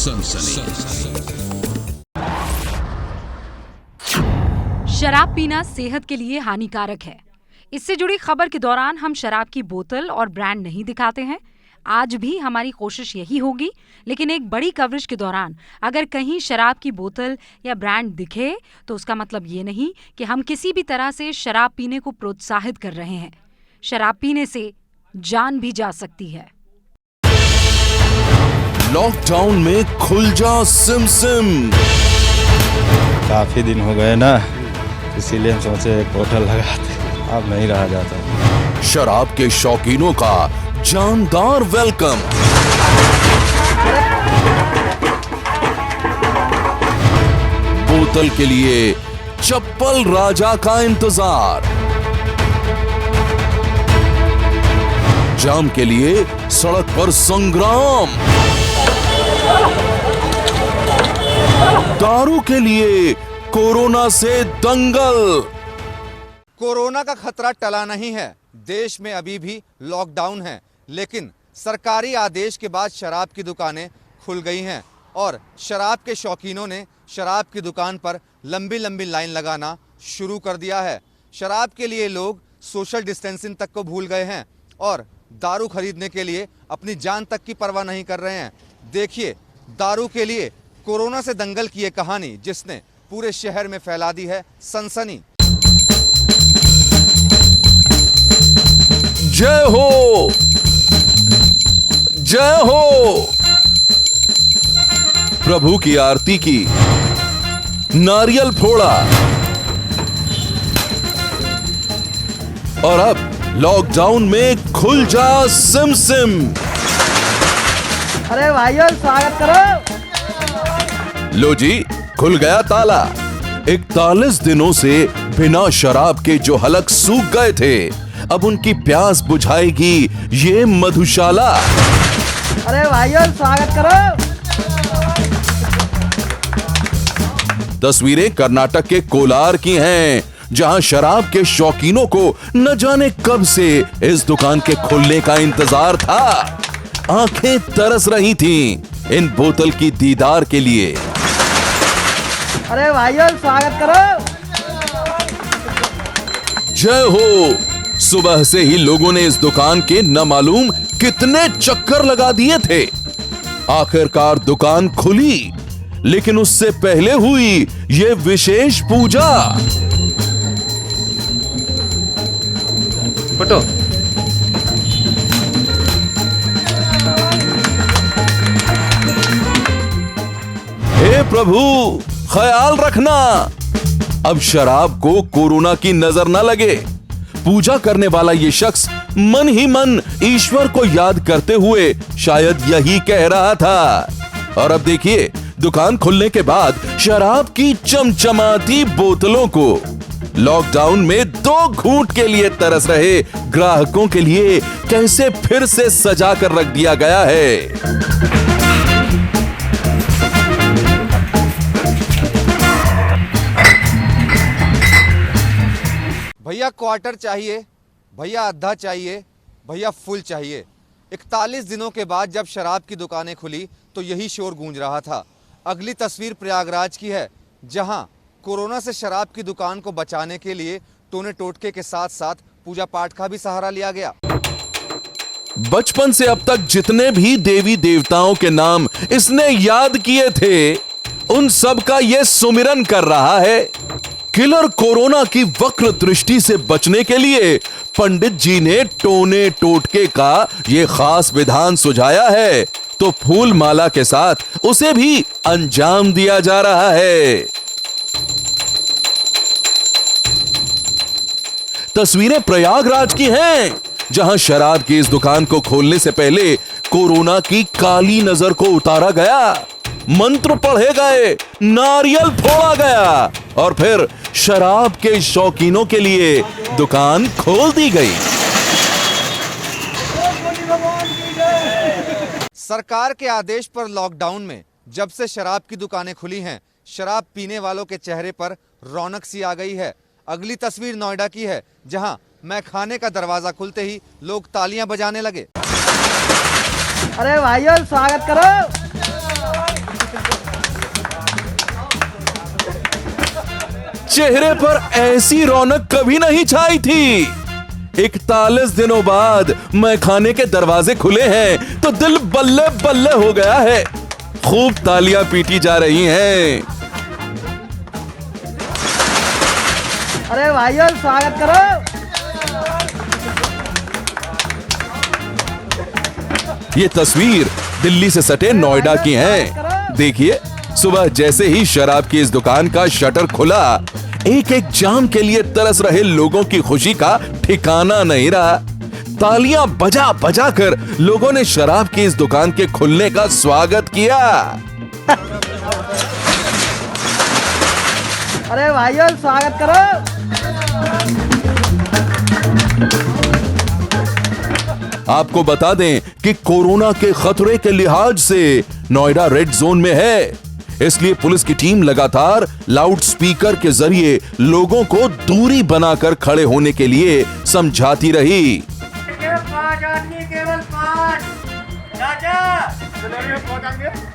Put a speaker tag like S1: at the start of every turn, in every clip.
S1: सनसनी।
S2: शराब पीना सेहत के लिए हानिकारक है। इससे जुड़ी खबर के दौरान हम शराब की बोतल और ब्रांड नहीं दिखाते हैं। आज भी हमारी कोशिश यही होगी, लेकिन एक बड़ी कवरेज के दौरान अगर कहीं शराब की बोतल या ब्रांड दिखे तो उसका मतलब ये नहीं कि हम किसी भी तरह से शराब पीने को प्रोत्साहित कर रहे हैं। शराब पीने से जान भी जा सकती है।
S1: लॉकडाउन में खुल जा सिम सिम।
S3: काफी दिन हो गए ना, इसीलिए हम सोचे एक बोतल लगाते, अब नहीं रहा जाता।
S1: शराब के शौकीनों का जानदार वेलकम। बोतल के लिए चप्पल राजा का इंतजार। जाम के लिए सड़क पर संग्राम। दारू के लिए कोरोना से दंगल।
S4: कोरोना का खतरा टला नहीं है। देश में अभी भी लॉकडाउन है, लेकिन सरकारी आदेश के बाद शराब की दुकानें खुल गई हैं और शराब के शौकीनों ने शराब की दुकान पर लंबी लंबी लाइन लगाना शुरू कर दिया है। शराब के लिए लोग सोशल डिस्टेंसिंग तक को भूल गए हैं और दारू खरीदने के लिए अपनी जान तक की परवाह नहीं कर रहे हैं। देखिए दारू के लिए कोरोना से दंगल की ये कहानी, जिसने पूरे शहर में फैला दी है सनसनी।
S1: जय हो, जय हो। प्रभु की आरती की, नारियल फोड़ा और अब लॉकडाउन में खुल जा सिम सिम।
S5: अरे भाइयों स्वागत करो।
S1: लो जी, खुल गया ताला। 41 दिनों से बिना शराब के जो हलक सूख गए थे, अब उनकी प्यास बुझाएगी ये मधुशाला।
S5: अरे भाइयों स्वागत करो।
S1: तस्वीरें कर्नाटक के कोलार की हैं, जहां शराब के शौकीनों को न जाने कब से इस दुकान के खुलने का इंतजार था। आंखें तरस रही थीं इन बोतल की दीदार के लिए।
S5: अरे भाइयों स्वागत करो।
S1: जय हो। सुबह से ही लोगों ने इस दुकान के न मालूम कितने चक्कर लगा दिए थे। आखिरकार दुकान खुली, लेकिन उससे पहले हुई ये विशेष पूजा।
S3: फोटो
S1: हे प्रभु, ख्याल रखना अब शराब को कोरोना की नजर न लगे। पूजा करने वाला ये शख्स मन ही मन ईश्वर को याद करते हुए शायद यही कह रहा था। और अब देखिए, दुकान खुलने के बाद शराब की चमचमाती बोतलों को लॉकडाउन में 2 घूंट के लिए तरस रहे ग्राहकों के लिए कैसे फिर से सजा कर रख दिया गया है।
S4: भैया क्वार्टर चाहिए, भैया आधा चाहिए, भैया फुल चाहिए। 41 दिनों के बाद जब शराब की दुकानें खुली तो यही शोर गूंज रहा था। अगली तस्वीर प्रयागराज की है, जहां कोरोना से शराब की दुकान को बचाने के लिए टोने टोटके के साथ साथ पूजा पाठ का भी सहारा लिया गया।
S1: बचपन से अब तक जितने भी देवी देवताओं के नाम इसने याद किए थे, उन सब का यह सुमिरन कर रहा है। किलर कोरोना की वक्र दृष्टि से बचने के लिए पंडित जी ने टोने टोटके का ये खास विधान सुझाया है, तो फूल माला के साथ उसे भी अंजाम दिया जा रहा है। तस्वीरें प्रयागराज की हैं, जहां शराब की इस दुकान को खोलने से पहले कोरोना की काली नजर को उतारा गया, मंत्र पढ़े गए, नारियल फोड़ा गया और फिर शराब के शौकीनों के लिए दुकान खोल दी गई।
S4: सरकार के आदेश पर लॉकडाउन में जब से शराब की दुकानें खुली हैं, शराब पीने वालों के चेहरे पर रौनक सी आ गई है। अगली तस्वीर नोएडा की है, जहां मैखाने का दरवाजा खुलते ही लोग तालियां बजाने लगे।
S5: अरे भाइयों स्वागत करो।
S1: चेहरे पर ऐसी रौनक कभी नहीं छाई थी। 41 दिनों बाद मैखाने के दरवाजे खुले हैं तो दिल बल्ले बल्ले हो गया है। खूब तालियां पीटी जा रही हैं।
S5: अरे भाइयों स्वागत करो।
S1: ये तस्वीर दिल्ली से सटे नोएडा की है। देखिए, सुबह जैसे ही शराब की इस दुकान का शटर खुला, एक एक जाम के लिए तरस रहे लोगों की खुशी का ठिकाना नहीं रहा। तालियां बजा बजा कर लोगों ने शराब की इस दुकान के खुलने का स्वागत किया।
S5: अरे भाइयों स्वागत करो।
S1: आपको बता दें कि कोरोना के खतरे के लिहाज से नोएडा रेड जोन में है, इसलिए पुलिस की टीम लगातार लाउड स्पीकर के जरिए लोगों को दूरी बनाकर खड़े होने के लिए समझाती रही।
S6: केवल 5 आदमी, केवल 5 चाचा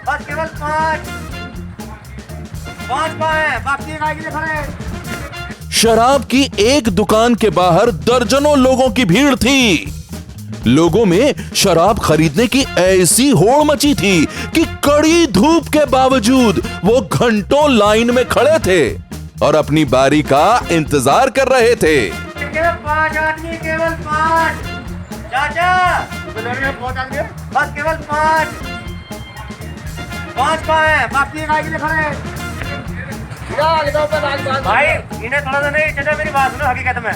S6: बस केवल 5 पाए बाकी एक आगे खड़े।
S1: शराब की एक दुकान के बाहर दर्जनों लोगों की भीड़ थी। लोगों में शराब खरीदने की ऐसी होड़ मची थी कि कड़ी धूप के बावजूद वो घंटों लाइन में खड़े थे और अपनी बारी का इंतजार कर रहे थे।
S6: केवल 5 आदमी, केवल 5 चाचा बस केवल 5 पाए बाकी एक आगे खड़े। भाई इन्हें थोड़ा सा नहीं चाचा, मेरी बात सुनो। हकीकत में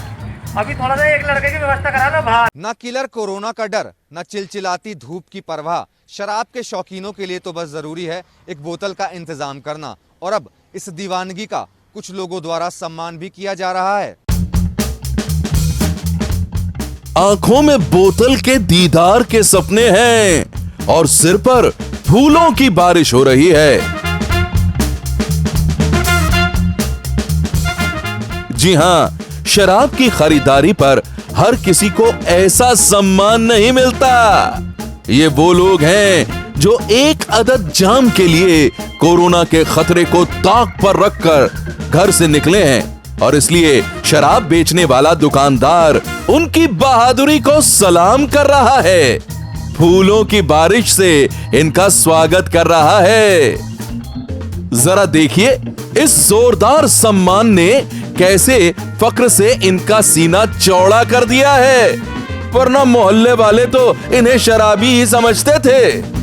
S6: अभी थोड़ा सा एक लड़के की व्यवस्था करा ना बाहर।
S4: न किलर कोरोना का डर, न चिलचिलाती धूप की परवाह। शराब के शौकीनों के लिए तो बस जरूरी है एक बोतल का इंतजाम करना, और अब इस दीवानगी का कुछ लोगों द्वारा सम्मान भी किया जा रहा है।
S1: आंखों में बोतल के दीदार के सपने हैं और सिर पर फूलों की बारिश हो रही है। जी हां, शराब की खरीदारी पर हर किसी को ऐसा सम्मान नहीं मिलता। ये वो लोग हैं जो एक अदद जाम के लिए कोरोना के खतरे को ताक पर रखकर घर से निकले हैं और इसलिए शराब बेचने वाला दुकानदार उनकी बहादुरी को सलाम कर रहा है, फूलों की बारिश से इनका स्वागत कर रहा है। जरा देखिए, इस जोरदार सम्मान ने कैसे फक्र से इनका सीना चौड़ा कर दिया है, वरना मोहल्ले वाले तो इन्हें शराबी ही समझते थे।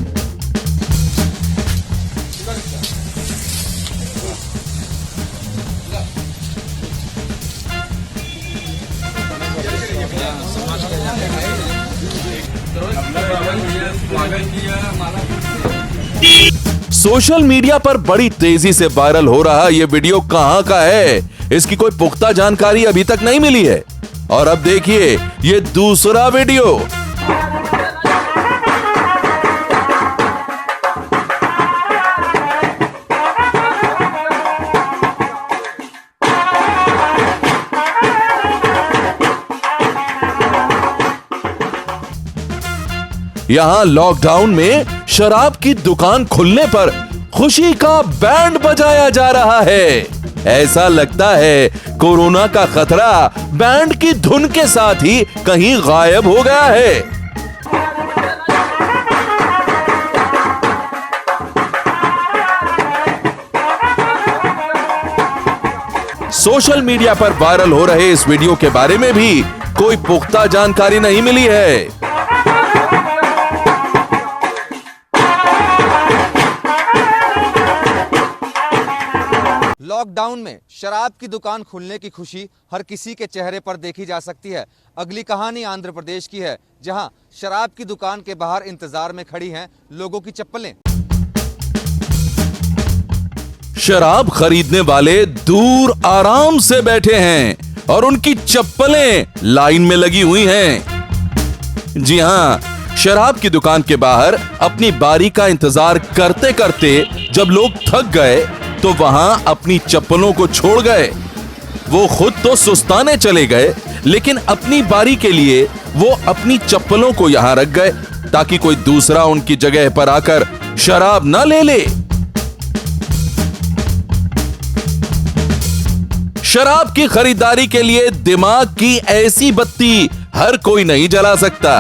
S1: सोशल मीडिया पर बड़ी तेजी से वायरल हो रहा ये वीडियो कहां का है, इसकी कोई पुख्ता जानकारी अभी तक नहीं मिली है। और अब देखिए ये दूसरा वीडियो। यहां लॉकडाउन में शराब की दुकान खुलने पर खुशी का बैंड बजाया जा रहा है। ऐसा लगता है कोरोना का खतरा बैंड की धुन के साथ ही कहीं गायब हो गया है। सोशल मीडिया पर वायरल हो रहे इस वीडियो के बारे में भी कोई पुख्ता जानकारी नहीं मिली है।
S4: लॉकडाउन में शराब की दुकान खुलने की खुशी हर किसी के चेहरे पर देखी जा सकती है। अगली कहानी आंध्र प्रदेश की है, जहां शराब की दुकान के बाहर इंतजार में खड़ी हैं लोगों की चप्पलें।
S1: शराब खरीदने वाले दूर आराम से बैठे हैं और उनकी चप्पलें लाइन में लगी हुई हैं। जी हां, शराब की दुकान के बाहर अपनी बारी का इंतजार करते करते जब लोग थक गए तो वहां अपनी चप्पलों को छोड़ गए। वो खुद तो सुस्ताने चले गए, लेकिन अपनी बारी के लिए वो अपनी चप्पलों को यहां रख गए ताकि कोई दूसरा उनकी जगह पर आकर शराब ना ले ले। शराब की खरीदारी के लिए दिमाग की ऐसी बत्ती हर कोई नहीं जला सकता।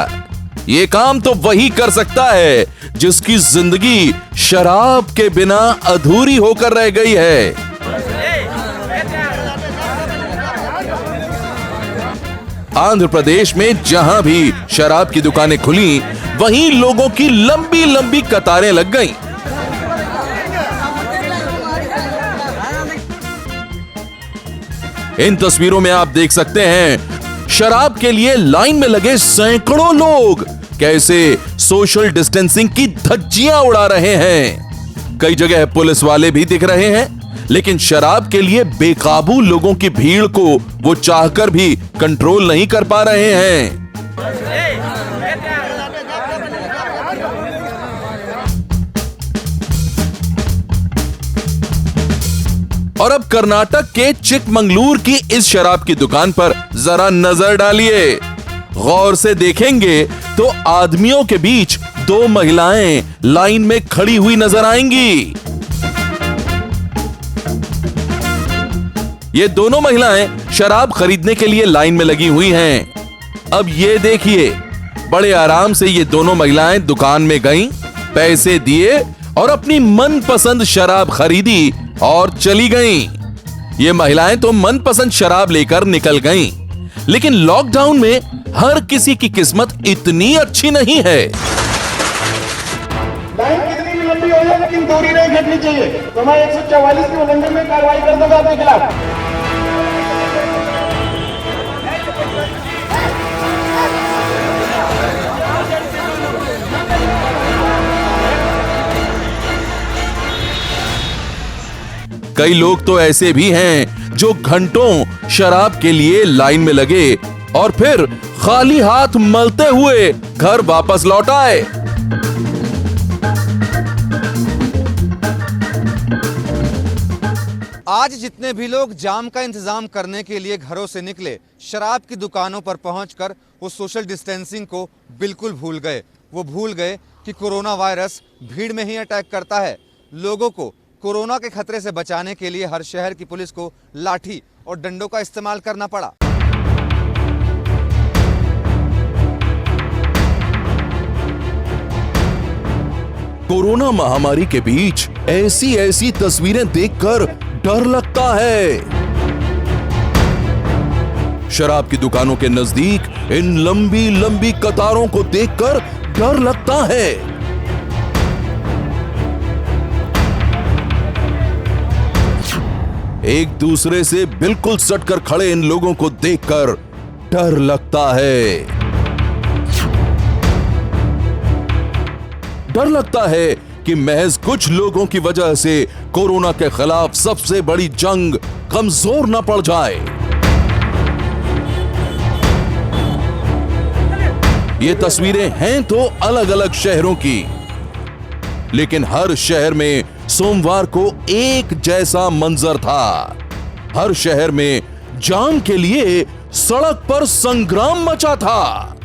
S1: ये काम तो वही कर सकता है जिसकी जिंदगी शराब के बिना अधूरी होकर रह गई है। आंध्र प्रदेश में जहां भी शराब की दुकानें खुली, वहीं लोगों की लंबी लंबी कतारें लग गईं। इन तस्वीरों में आप देख सकते हैं शराब के लिए लाइन में लगे सैकड़ों लोग कैसे सोशल डिस्टेंसिंग की धज्जियां उड़ा रहे हैं। कई जगह पुलिस वाले भी दिख रहे हैं, लेकिन शराब के लिए बेकाबू लोगों की भीड़ को वो चाहकर भी कंट्रोल नहीं कर पा रहे हैं। और अब कर्नाटक के चिकमंगलूर की इस शराब की दुकान पर जरा नजर डालिए। गौर से देखेंगे तो आदमियों के बीच दो महिलाएं लाइन में खड़ी हुई नजर आएंगी। ये दोनों महिलाएं शराब खरीदने के लिए लाइन में लगी हुई हैं। अब ये देखिए, बड़े आराम से ये दोनों महिलाएं दुकान में गईं, पैसे दिए और अपनी मनपसंद शराब खरीदी और चली गईं। ये महिलाएं तो मनपसंद शराब लेकर निकल गईं, लेकिन लॉकडाउन में हर किसी की किस्मत इतनी अच्छी नहीं है।
S7: लाइन कितनी भी लंबी हो जाए, लेकिन दूरी नहीं घटनी चाहिए। तो मैं 144 के उल्लंघन में कार्रवाई कर दूंगा आपके खिलाफ।
S1: कई लोग तो ऐसे भी हैं जो घंटों शराब के लिए लाइन में लगे और फिर खाली हाथ मलते हुए घर वापस लौट आए।
S4: आज जितने भी लोग जाम का इंतजाम करने के लिए घरों से निकले, शराब की दुकानों पर पहुंचकर वो सोशल डिस्टेंसिंग को बिल्कुल भूल गए। वो भूल गए कि कोरोना वायरस भीड़ में ही अटैक करता है। लोगों को कोरोना के खतरे से बचाने के लिए हर शहर की पुलिस को लाठी और डंडों का इस्तेमाल करना पड़ा।
S1: कोरोना महामारी के बीच ऐसी ऐसी तस्वीरें देखकर डर लगता है। शराब की दुकानों के नजदीक इन लंबी लंबी कतारों को देखकर डर लगता है। एक दूसरे से बिल्कुल सटकर खड़े इन लोगों को देखकर डर लगता है। डर लगता है कि महज कुछ लोगों की वजह से कोरोना के खिलाफ सबसे बड़ी जंग कमजोर न पड़ जाए। ये तस्वीरें हैं तो अलग अलग शहरों की, लेकिन हर शहर में सोमवार को एक जैसा मंजर था। हर शहर में जाम के लिए सड़क पर संग्राम मचा था।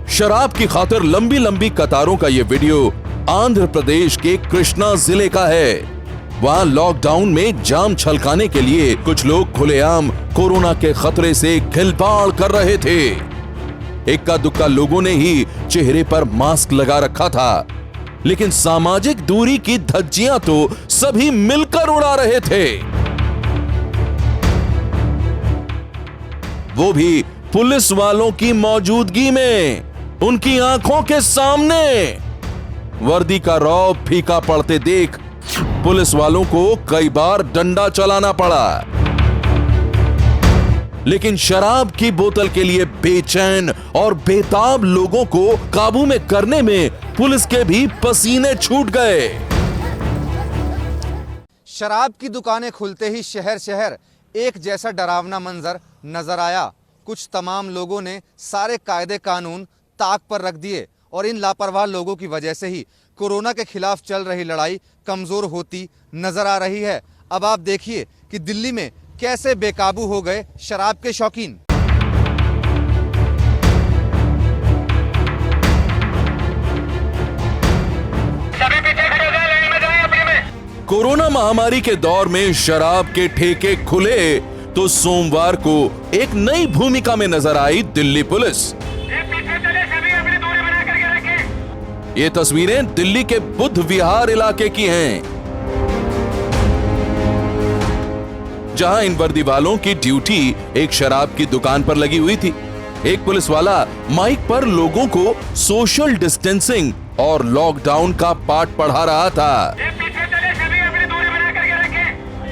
S1: शराब की खातिर लंबी लंबी कतारों का यह वीडियो आंध्र प्रदेश के कृष्णा जिले का है। वहां लॉकडाउन में जाम छलकाने के लिए कुछ लोग खुलेआम कोरोना के खतरे से खिलवाड़ कर रहे थे। इक्का दुक्का लोगों ने ही चेहरे पर मास्क लगा रखा था, लेकिन सामाजिक दूरी की धज्जियां तो सभी मिलकर उड़ा रहे थे। वो भी पुलिस वालों की मौजूदगी में, उनकी आंखों के सामने। वर्दी का रौब फीका पड़ते देख पुलिस वालों को कई बार डंडा चलाना पड़ा, लेकिन शराब की बोतल के लिए बेचैन और बेताब लोगों को काबू में करने में पुलिस के भी पसीने छूट गए।
S4: शराब की दुकानें खुलते ही शहर शहर एक जैसा डरावना मंजर नजर आया। कुछ तमाम लोगों ने सारे कायदे कानून ताक पर रख दिए और इन लापरवाह लोगों की वजह से ही कोरोना के खिलाफ चल रही लड़ाई कमजोर होती नजर आ रही है। अब आप देखिए कि दिल्ली में कैसे बेकाबू हो गए शराब के शौकीन।
S1: कोरोना महामारी के दौर में शराब के ठेके खुले तो सोमवार को एक नई भूमिका में नजर आई दिल्ली पुलिस। ये तस्वीरें दिल्ली के बुद्ध विहार इलाके की हैं, जहां इन वर्दी वालों की ड्यूटी एक शराब की दुकान पर लगी हुई थी। एक पुलिस वाला माइक पर लोगों को सोशल डिस्टेंसिंग और लॉकडाउन का पाठ पढ़ा रहा था।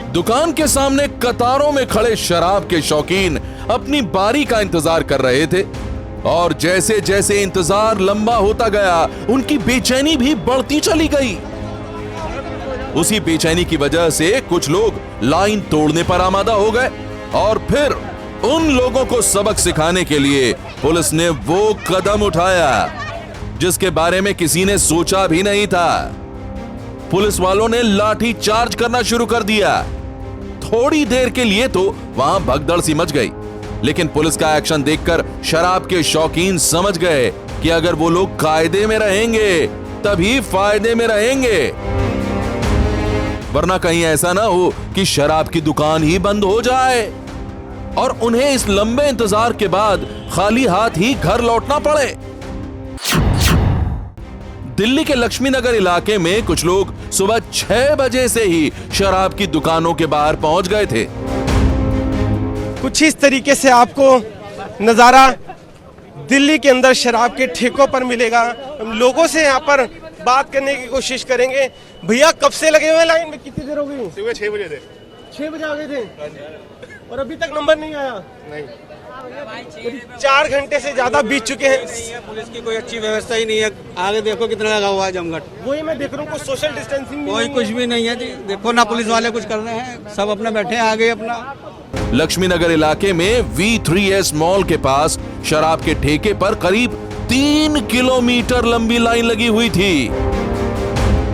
S1: दुकान के सामने कतारों में खड़े शराब के शौकीन अपनी बारी का इंतजार कर रहे थे और जैसे जैसे इंतजार लंबा होता गया उनकी बेचैनी भी बढ़ती चली गई। उसी बेचैनी की वजह से कुछ लोग लाइन तोड़ने पर आमादा हो गए और फिर उन लोगों को सबक सिखाने के लिए पुलिस ने वो कदम उठाया जिसके बारे में किसी ने सोचा भी नहीं था। पुलिस वालों ने लाठी चार्ज करना शुरू कर दिया। थोड़ी देर के लिए तो वहां भगदड़ सी मच गई, लेकिन पुलिस का एक्शन देखकर शराब के शौकीन समझ गए कि अगर वो लोग कायदे में रहेंगे तभी फायदे में रहेंगे, वरना कहीं ऐसा ना हो कि शराब की दुकान ही बंद हो जाए और उन्हें इस लंबे इंतजार के बाद खाली हाथ ही घर लौटना पड़े। दिल्ली के लक्ष्मी नगर इलाके में कुछ लोग सुबह 6 बजे से ही शराब की दुकानों के बाहर पहुंच गए थे।
S8: कुछ इस तरीके से आपको नजारा दिल्ली के अंदर शराब के ठेकों पर मिलेगा। हम लोगों से यहाँ पर बात करने की कोशिश करेंगे। भैया कब से लगे हुए लाइन में, कितनी देर हो गई?
S7: सुबह 6 बजे थे।
S8: 6 बजे आ गए थे और अभी तक नंबर नहीं आया? नहीं। 4 घंटे से ज्यादा बीत चुके हैं।
S9: पुलिस की कोई अच्छी व्यवस्था ही नहीं है। आगे देखो कितना लगा हुआ है जमघट।
S8: वही मैं देख रहा हूँ, कोई सोशल डिस्टेंसिंग
S9: कोई कुछ भी नहीं है जी। देखो ना पुलिस वाले कुछ कर रहे हैं, सब अपने बैठे हैं आगे अपना।
S1: लक्ष्मी नगर इलाके में V3S मॉल के पास शराब के ठेके पर करीब 3 किलोमीटर लंबी लाइन लगी हुई थी।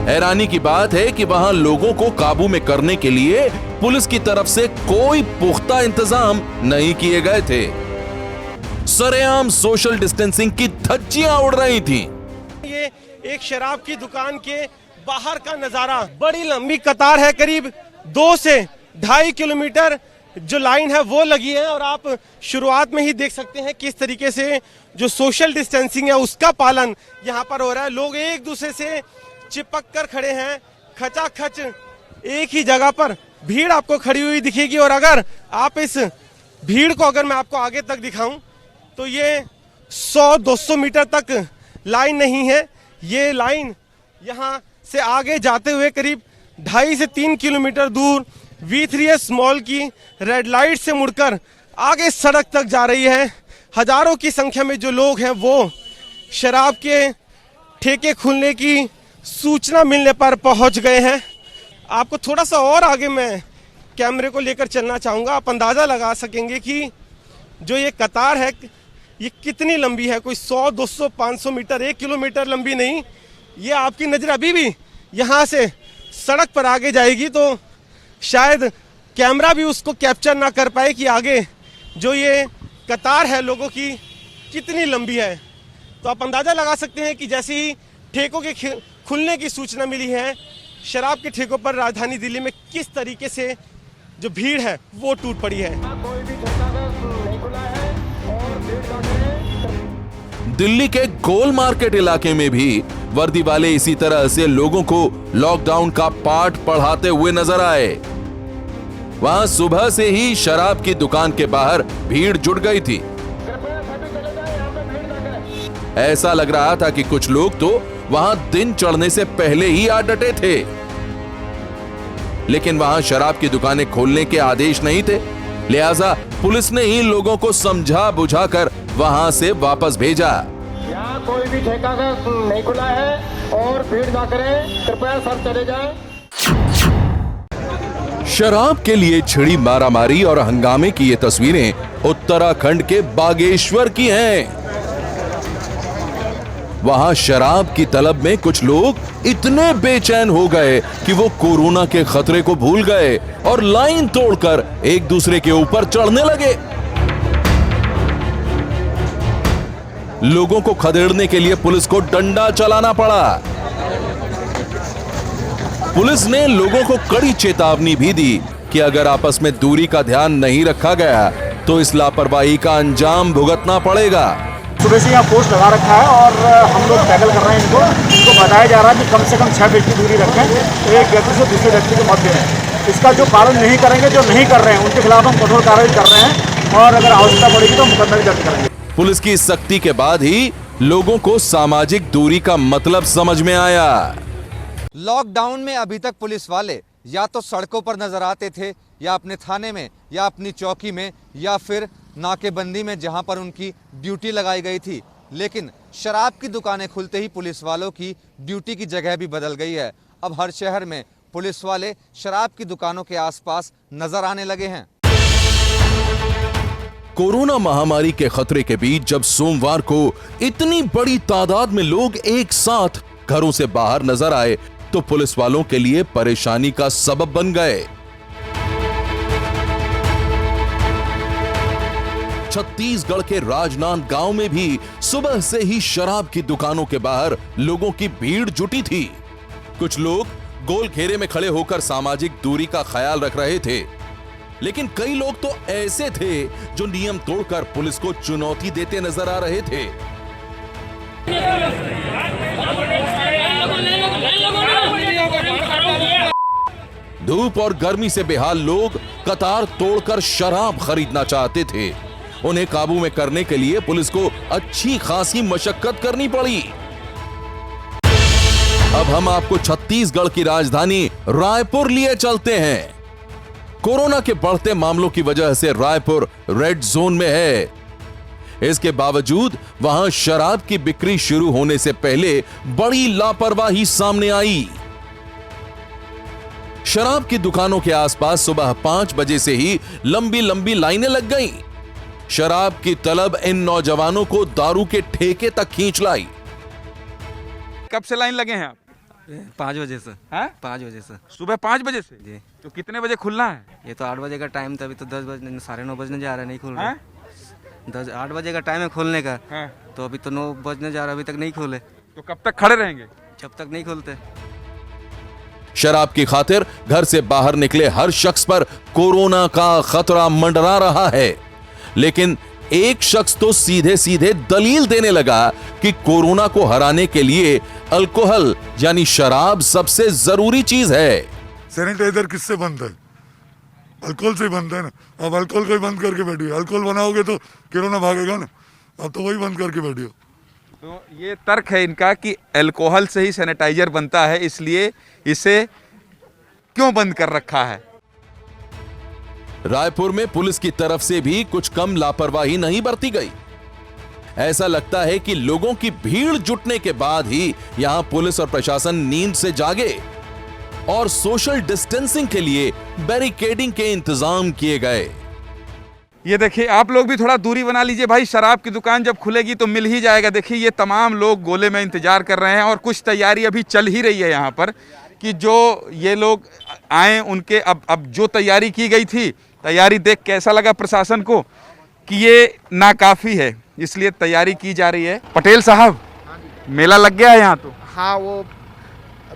S1: हैरानी की बात है कि वहां लोगों को काबू में करने के लिए पुलिस की तरफ से कोई पुख्ता इंतजाम नहीं किए गए थे। सरेआम सोशल डिस्टेंसिंग की धज्जियां उड़ रही थीं।
S8: ये एक शराब की दुकान के बाहर का नजारा, बड़ी लंबी कतार है, करीब 2 से 2.5 किलोमीटर जो लाइन है वो लगी है और आप शुरुआत में ही देख सकते हैं किस तरीके से जो सोशल डिस्टेंसिंग है उसका पालन यहाँ पर हो रहा है। लोग एक दूसरे से चिपक कर खड़े हैं, खचाखच एक ही जगह पर भीड़ आपको खड़ी हुई दिखेगी। और अगर आप इस भीड़ को अगर मैं आपको आगे तक दिखाऊं तो ये 100-200 मीटर तक लाइन नहीं है। ये लाइन यहाँ से आगे जाते हुए करीब 2.5 से 3 किलोमीटर दूर V3S मॉल की रेड लाइट से मुड़कर आगे सड़क तक जा रही है। हजारों की संख्या में जो लोग हैं वो शराब के ठेके खुलने की सूचना मिलने पर पहुंच गए हैं। आपको थोड़ा सा और आगे मैं कैमरे को लेकर चलना चाहूँगा। आप अंदाज़ा लगा सकेंगे कि जो ये कतार है ये कितनी लंबी है। कोई 100, 200, 500 मीटर, 1 किलोमीटर लंबी नहीं। ये आपकी नज़र अभी भी यहाँ से सड़क पर आगे जाएगी तो शायद कैमरा भी उसको कैप्चर ना कर पाए कि आगे जो ये कतार है लोगों की कितनी लंबी है। तो आप अंदाज़ा लगा सकते हैं कि जैसे ही ठेकों के खुलने की सूचना मिली है, शराब के ठेकों पर राजधानी दिल्ली में किस तरीके से जो भीड़ है वो टूट पड़ी है।
S1: दिल्ली के गोल मार्केट इलाके में भी वर्दी वाले इसी तरह से लोगों को लॉकडाउन का पाठ पढ़ाते हुए नजर आए। वहां सुबह से ही शराब की दुकान के बाहर भीड़ जुट गई थी। ऐसा लग रहा था कि कुछ लोग तो वहां दिन चढ़ने से पहले ही आ डटे थे, लेकिन वहां शराब की दुकानें खोलने के आदेश नहीं थे, लिहाजा पुलिस ने ही लोगों को समझा बुझाकर वहां से वापस भेजा।
S7: यहाँ कोई भी ठेका नहीं खुला है और भीड़ ना करें, कृपया सब चले जाएं।
S1: शराब के लिए छिड़ी मारामारी और हंगामे की ये तस्वीरें उत्तराखंड के बागेश्वर की हैं। वहां शराब की तलब में कुछ लोग इतने बेचैन हो गए कि वो कोरोना के खतरे को भूल गए और लाइन तोड़कर एक दूसरे के ऊपर चढ़ने लगे। लोगों को खदेड़ने के लिए पुलिस को डंडा चलाना पड़ा। पुलिस ने लोगों को कड़ी चेतावनी भी दी कि अगर आपस में दूरी का ध्यान नहीं रखा गया तो इस लापरवाही का अंजाम भुगतना पड़ेगा।
S7: सुबह से यहाँ पोस्ट लगा रखा है और हम लोग टैकल कर रहे हैं इनको बताया जा रहा है कि कम से कम 6 फीट की दूरी रखें एक व्यक्ति से दूसरे व्यक्ति के मध्य में। इसका जो पालन नहीं करेंगे, जो नहीं कर रहे हैं, उनके खिलाफ हम कठोर कार्रवाई कर रहे हैं और अगर आवश्यकता पड़ेगी तो मुकदमा भी दर्ज करेंगे।
S1: पुलिस की इस सख्ती के बाद ही लोगों को सामाजिक दूरी का मतलब समझ में आया।
S4: लॉकडाउन में अभी तक पुलिस वाले या तो सड़कों पर नजर आते थे या अपने थाने में या अपनी चौकी में या फिर नाकेबंदी में जहां पर उनकी ड्यूटी लगाई गई थी। लेकिन शराब की दुकानें खुलते ही पुलिस वालों की ड्यूटी की जगह भी बदल गई है। अब हर शहर में पुलिस वाले शराब की दुकानों के आसपास नजर आने लगे हैं।
S1: कोरोना महामारी के खतरे के बीच जब सोमवार को इतनी बड़ी तादाद में लोग एक साथ घरों से बाहर नजर आए तो पुलिस वालों के लिए परेशानी का सबब बन गए। छत्तीसगढ़ के राजनांदगांव में भी सुबह से ही शराब की दुकानों के बाहर लोगों की भीड़ जुटी थी। कुछ लोग गोल घेरे में खड़े होकर सामाजिक दूरी का ख्याल रख रहे थे, लेकिन कई लोग तो ऐसे थे जो नियम तोड़कर पुलिस को चुनौती देते नजर आ रहे थे। धूप और गर्मी से बेहाल लोग कतार तोड़कर शराब खरीदना चाहते थे। उन्हें काबू में करने के लिए पुलिस को अच्छी खासी मशक्कत करनी पड़ी। अब हम आपको छत्तीसगढ़ की राजधानी रायपुर लिए चलते हैं। कोरोना के बढ़ते मामलों की वजह से रायपुर रेड जोन में है। इसके बावजूद वहां शराब की बिक्री शुरू होने से पहले बड़ी लापरवाही सामने आई। शराब की दुकानों के आसपास सुबह 5 बजे से ही लंबी लंबी लाइनें लग गईं। शराब की तलब इन नौजवानों को दारू के ठेके तक खींच लाई।
S10: कब से लाइन लगे हैं आप?
S9: 5 बजे से।
S10: हैं?
S9: 5 बजे से।
S10: सुबह 5 बजे से
S9: जी।
S10: तो कितने बजे खुलना है?
S9: ये तो 8 बजे का टाइम था, अभी तो 10 बजे 9:30 बजने जा रहा है, नहीं खुल रहा।
S10: हैं?
S9: 8 बजे का टाइम है खोलने का,
S10: हैं?
S9: तो अभी तो 9 बजने जा रहा है, अभी तक नहीं खोले।
S10: तो कब तक खड़े रहेंगे?
S9: जब तक नहीं खोलते।
S1: शराब की खातिर घर से बाहर निकले हर शख्स पर कोरोना का खतरा मंडरा रहा है, लेकिन एक शख्स तो सीधे सीधे दलील देने लगा कि कोरोना को हराने के लिए अल्कोहल यानी शराब सबसे जरूरी चीज है।
S11: सैनिटाइजर किससे बनता है? अल्कोहल से ही बनता है ना। अब अल्कोहल को ही बंद करके बैठिए, अल्कोहल बनाओगे तो कोरोना भागेगा ना। अब तो वही बंद करके बैठिए।
S10: तो ये तर्क है इनका कि अल्कोहल से ही सैनिटाइजर बनता है, इसलिए इसे क्यों बंद कर रखा है।
S1: रायपुर में पुलिस की तरफ से भी कुछ कम लापरवाही नहीं बरती गई। ऐसा लगता है कि लोगों की भीड़ जुटने के बाद ही यहां पुलिस और प्रशासन नींद से जागे और सोशल डिस्टेंसिंग के लिए बैरिकेडिंग के इंतजाम किए गए।
S10: ये देखिए, आप लोग भी थोड़ा दूरी बना लीजिए भाई। शराब की दुकान जब खुलेगी तो मिल ही जाएगा। देखिए, ये तमाम लोग गोले में इंतजार कर रहे हैं और कुछ तैयारी अभी चल ही रही है यहाँ पर कि जो ये लोग आए उनके अब जो तैयारी की गई थी, तैयारी देख कैसा लगा प्रशासन को कि ये नाकाफी है, इसलिए तैयारी की जा रही है। पटेल साहब, मेला लग गया है यहाँ तो?
S12: हाँ, वो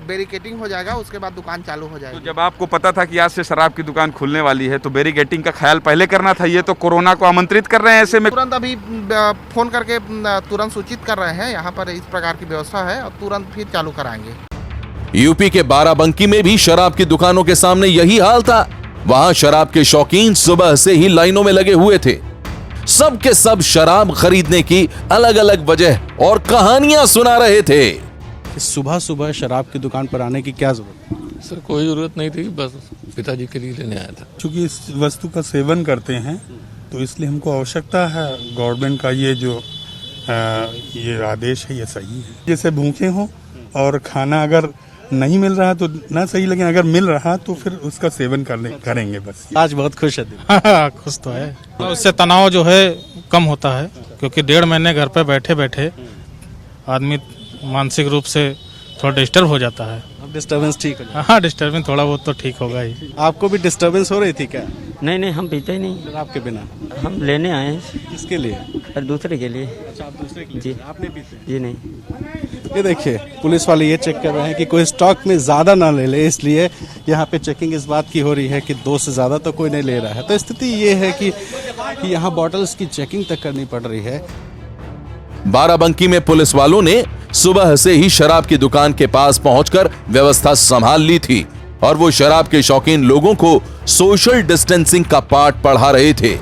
S12: बैरिकेटिंग हो जाएगा, उसके बाद दुकान चालू हो जाएगी।
S10: तो जब आपको पता था कि आज से शराब की दुकान खुलने वाली है तो बैरिकेटिंग का ख्याल पहले करना था। ये तो कोरोना को आमंत्रित कर रहे हैं ऐसे में।
S12: तुरंत अभी फोन करके तुरंत सूचित कर रहे हैं, यहाँ पर इस प्रकार की व्यवस्था है और तुरंत फिर चालू कराएंगे।
S1: यूपी के बाराबंकी में भी शराब की दुकानों के सामने यही हाल था। वहां शराब के शौकीन सुबह से ही लाइनों में लगे हुए थे। सब के सब शराब खरीदने की अलग अलग वजह और कहानियां सुना रहे थे।
S3: सुबह सुबह शराब की दुकान पर आने की क्या जरूरत?
S13: सर, कोई जरूरत नहीं थी, बस पिताजी के लिए लेने आया था।
S14: चूंकि इस वस्तु का सेवन करते हैं तो इसलिए हमको आवश्यकता है। गवर्नमेंट का ये जो ये आदेश है ये सही है। जैसे भूखे हों और खाना अगर नहीं मिल रहा तो ना सही, लेकिन अगर मिल रहा तो फिर उसका सेवन करेंगे बस।
S3: आज बहुत खुश है।
S15: हाँ, खुश तो है। उससे तनाव जो है कम होता है, क्योंकि 1.5 महीने घर पे बैठे बैठे आदमी मानसिक रूप से थोड़ा डिस्टर्ब हो जाता है।
S3: अब डिस्टर्बेंस ठीक है?
S15: हाँ, डिस्टर्बेंस थोड़ा बहुत तो ठीक होगा ही।
S3: आपको भी डिस्टर्बेंस हो रही थी क्या?
S9: नहीं, हम पीते ही नहीं
S3: शराब के बिना।
S9: हम लेने आए हैं।
S3: किसके लिए?
S9: दूसरे के लिए।
S3: अच्छा, आप दूसरे के लिए?
S9: जी।
S3: आपने पीते?
S9: जी नहीं।
S16: ये देखिए पुलिस वाले ये चेक कर रहे हैं कि कोई स्टॉक में ज़्यादा ना ले ले, इसलिए यहाँ पे चेकिंग इस बात की हो रही है कि 2 से ज़्यादा तो कोई नहीं ले रहा है। तो स्थिति ये है कि यहाँ बॉटल्स की चेकिंग तक करनी पड़ रही है।
S1: बाराबंकी में पुलिस वालों ने सुबह से ही शराब की दुकान के पास पहुंचकर व्यवस्था संभाल ली थी और वो शराब के शौकीन लोगों को सोशल डिस्टेंसिंग का पाठ पढ़ा रहे थे।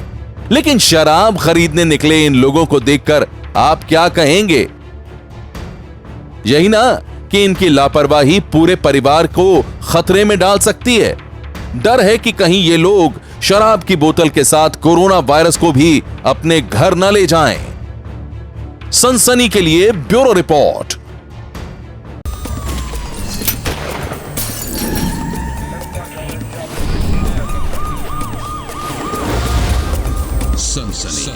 S1: लेकिन शराब खरीदने निकले इन लोगों को देखकर आप क्या कहेंगे? यही ना कि इनकी लापरवाही पूरे परिवार को खतरे में डाल सकती है। डर है कि कहीं ये लोग शराब की बोतल के साथ कोरोना वायरस को भी अपने घर न ले जाएं। सनसनी के लिए ब्यूरो रिपोर्ट।
S17: सनसनी।